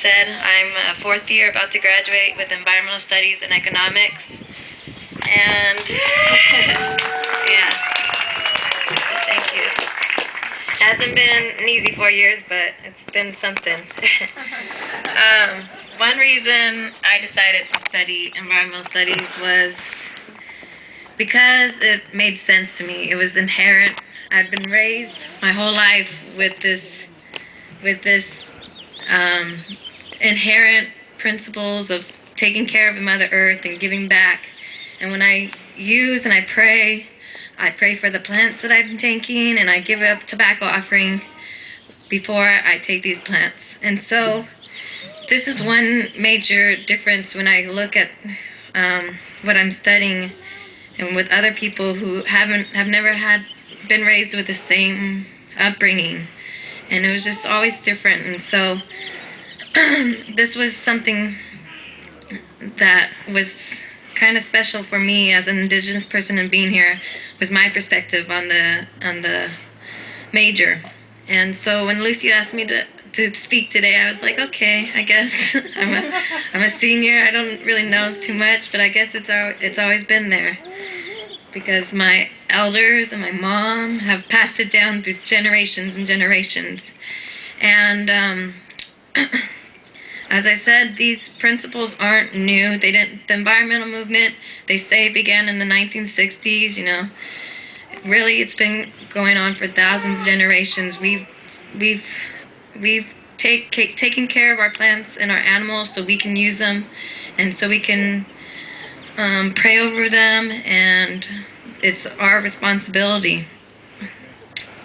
said, I'm a fourth year about to graduate with environmental studies and economics. And yeah, thank you. Hasn't been an easy 4 years, but it's been something. One reason I decided to study environmental studies was because it made sense to me. It was inherent. I'd been raised my whole life with this inherent principles of taking care of the Mother Earth and giving back. And when I use and I pray for the plants that I've been taking, and I give a tobacco offering before I take these plants. And so this is one major difference when I look at what I'm studying and with other people who have never been raised with the same upbringing. And it was just always different. And so this was something that was kind of special for me as an Indigenous person and being here, was my perspective on the major. And so when Lucy asked me to speak today, I was like, okay, I guess I'm a senior. I don't really know too much, but I guess it's always been there, because my elders and my mom have passed it down through generations and generations. And as I said, these principles aren't new. The environmental movement, they say, began in the 1960s. You know, really, it's been going on for thousands of generations. We've taken care of our plants and our animals so we can use them, and so we can pray over them, and it's our responsibility.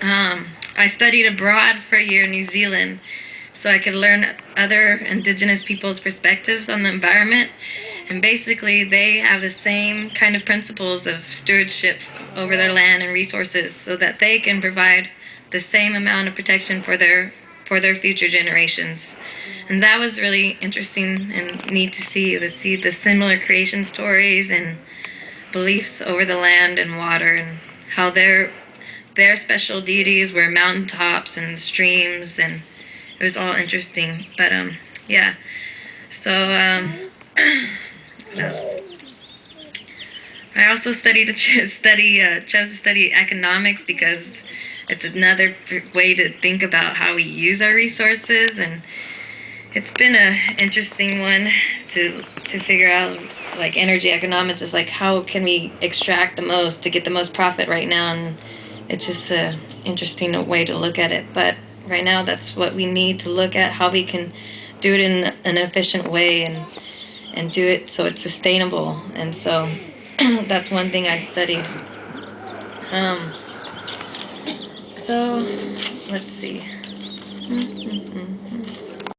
I studied abroad for a year in New Zealand, so I could learn other Indigenous people's perspectives on the environment. And basically, they have the same kind of principles of stewardship over their land and resources, so that they can provide the same amount of protection for their future generations. And that was really interesting and neat to see. It was see the similar creation stories and beliefs over the land and water, and how their special deities were mountaintops and streams, and it was all interesting. But yeah, so I also chose to study economics because it's another way to think about how we use our resources, and it's been an interesting one to figure out. Like energy economics is like, how can we extract the most to get the most profit right now, and it's just an interesting way to look at it. But right now, that's what we need to look at, how we can do it in an efficient way and do it so it's sustainable. And so that's one thing I studied. So let's see.